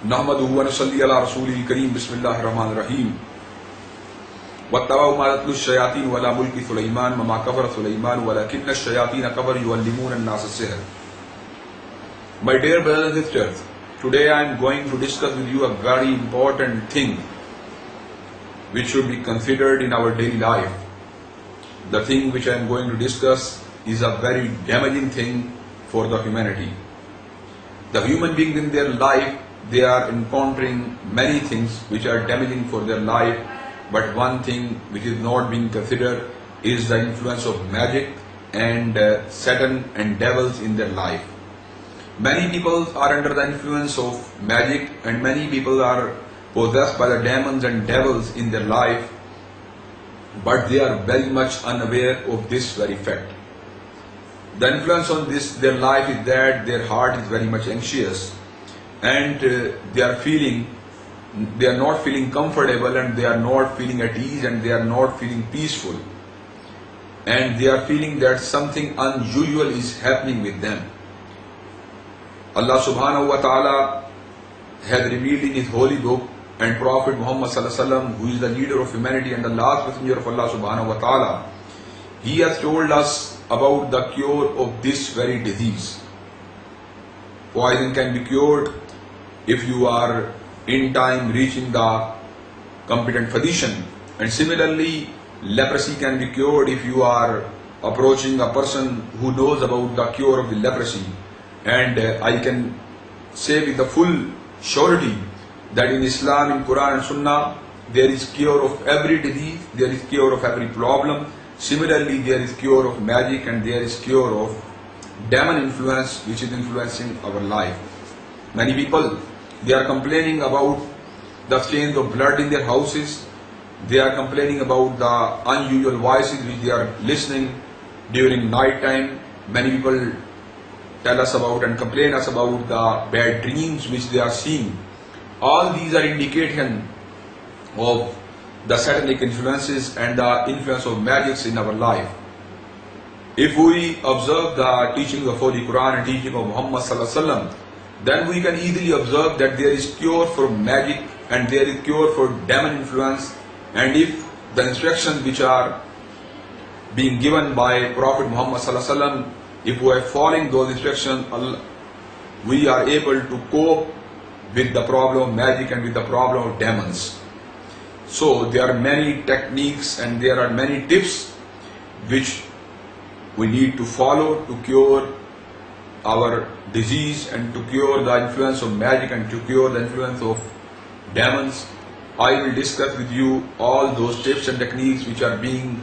नहमदुहु व नसल्ली अला रसूलिल करीम बिस्मिल्लाहिर रहमानिर रहीम वत्तबअू मा तत्लु शयातीन वला मुल्की सुलैमान वमा कफर सुलैमान वलकिन्न शयातीन कफर युअल्लिमूना अन्नास सिहर. My dear brothers and sisters, today I am going to discuss with you a very important thing which should be considered in our daily life. The thing which I am going to discuss is a very damaging thing for the humanity. The human beings in their life, they are encountering many things which are damaging for their life, but one thing which is not being considered is the influence of magic and Satan and devils in their life. Many people are under the influence of magic and many people are possessed by the demons and devils in their life, but they are very much unaware of this very fact. The influence on their life is that their heart is very much anxious and they are not feeling comfortable and they are not feeling at ease and they are not feeling peaceful, and they are feeling that something unusual is happening with them. Allah subhanahu wa ta'ala has revealed in His holy book, and Prophet Muhammad sallallahu alaihi wasallam, who is the leader of humanity and the last messenger of Allah subhanahu wa ta'ala, he has told us about the cure of this very disease. Poison can be cured if you are in time reaching the competent physician, and similarly leprosy can be cured if you are approaching a person who knows about the cure of the leprosy. And I can say with the full surety that in Islam, in Quran and Sunnah, there is cure of every disease, there is cure of every problem. Similarly, there is cure of magic and there is cure of demon influence which is influencing our life. Many people, they are complaining about the stains of blood in their houses. They are complaining about the unusual voices which they are listening during night time. Many people tell us about and complain us about the bad dreams which they are seeing. All these are indication of the satanic influences and the influence of magics in our life. If we observe the teaching of Holy Quran and teaching of Muhammad sallallahu alaihi wasallam, then we can easily observe that there is cure for magic and there is cure for demon influence. And if the instructions which are being given by Prophet Muhammad sallallahu alaihi wasallam, if we are following those instructions, we are able to cope with the problem of magic and with the problem of demons. So there are many techniques and there are many tips which we need to follow to cure our disease and to cure the influence of magic and to cure the influence of demons. I will discuss with you all those tips and techniques which are being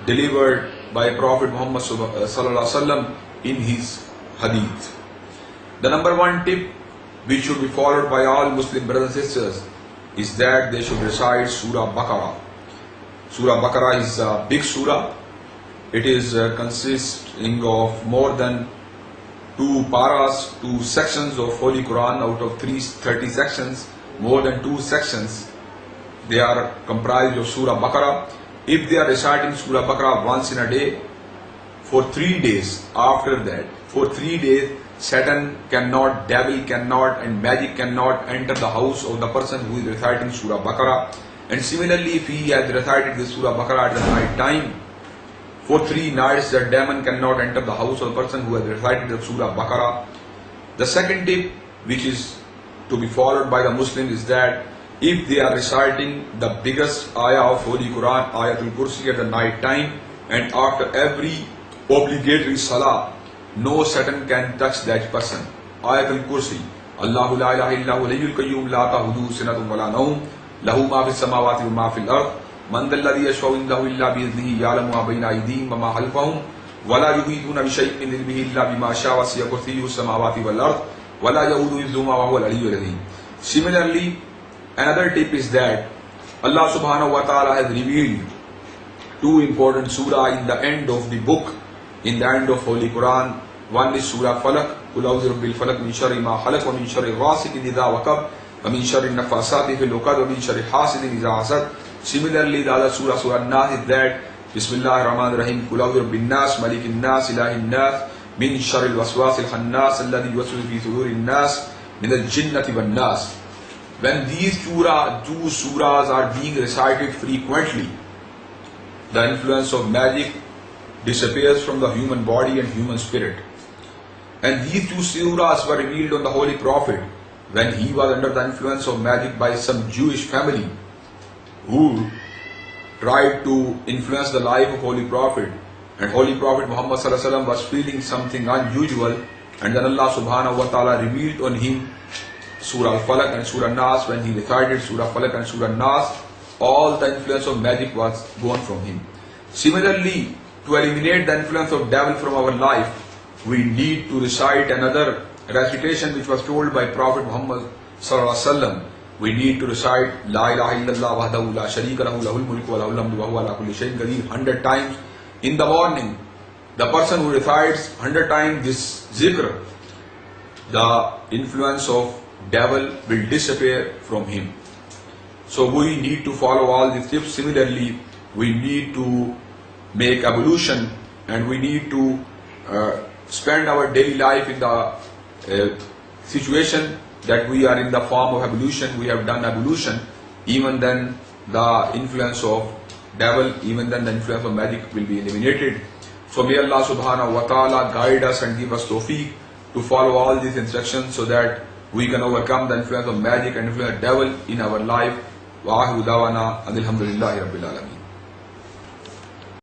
delivered by Prophet Muhammad sallallahu alaihi wasallam in his hadith. The number one tip which should be followed by all Muslim brothers and sisters is that they should recite Surah Baqarah. Surah Baqarah is a big surah. It is consisting of more than 2 paras, 2 sections of Holy Quran. Out of 30 sections, more than 2 sections, they are comprised of Surah Baqarah. If they are reciting Surah Baqarah once in a day, for 3 days, after that, for 3 days, Satan cannot, devil cannot, and magic cannot enter the house of the person who is reciting Surah Baqarah. And similarly, if he has recited this Surah Baqarah at the night time, for 3 nights, the demon cannot enter the house of the person who has recited the Surah Baqarah. The second tip, which is to be followed by the Muslims, is that if they are reciting the biggest ayah of Holy Quran, Ayatul Kursi, at the night time, and after every obligatory salah, no Satan can touch that person. Ayatul Kursi. Allahu la ilaha illa huwa al-hayyul qayyum la ta'khudhuhu sinatun wa la nawm lahu ma fis samawati wa ma fil ard man dhal ladhi yashfa'u indahu illa bi idhnihi ya'lamu ma bayna aydihim wa ma khalfahum wa la yuhituna bi shay'in min ilmihi illa bima sha'a wa wasi'a kursiyyuhu as-samawati wal ard wa la ya'uduhu hifdhuhuma wa huwa al-'aliyyul 'azim. Similarly, another tip is that Allah subhanahu wa ta'ala has revealed 2 important surah in the end of the book, in the end of Holy Quran. One is Surah Falaq, Qul a'udhu birabbil falaq min sharri ma khalaq wa min sharri ghasiqin idha waqab wa min sharri nafasati fil 'uqad wa min sharri hasidin idha hasad. Similarly, the other surah, Surah An-Nas, is that Bismillahir Rahmanir Rahim, Qul a'udhu birabbin nas, malikin nas, ilahin nas, min sharril waswasil khannas alladhi yuwaswisu fi sudurin nas min al-jinnati wan-nas. When these two surahs are being recited frequently, the influence of magic disappears from the human body and human spirit. And these two surahs were revealed on the Holy Prophet when he was under the influence of magic by some Jewish family who tried to influence the life of Holy Prophet. And Holy Prophet Muhammad sallallahu alaihi wasallam was feeling something unusual, and then Allah subhanahu wa ta'ala revealed on him Surah Al-Falaq and Surah Nas. When he recited Surah Falaq and Surah Nas, all the influence of magic was gone from him. Similarly, to eliminate the influence of devil from our life, we need to recite another recitation which was told by Prophet Muhammad sallallahu alaihi wasallam. We need to recite La ilaha illallah wahdahu la sharika lahu lahul mulku wa lahul hamdu wa huwa ala kulli shay'in qadir 100 times in the morning. The person who recites 100 times this zikr, the influence of devil will disappear from him. So we need to follow all these tips. Similarly, we need to make ablution, and we need to spend our daily life in the situation that we are in the form of ablution. We have done ablution. Even then the influence of devil, even then the influence of magic will be eliminated. So may Allah subhanahu wa ta'ala guide us and give us tawfiq to follow all these instructions so that we can overcome the influence of magic and influence of devil in our life. Wa akhiru da'wana alhamdulillahi rabbil alamin.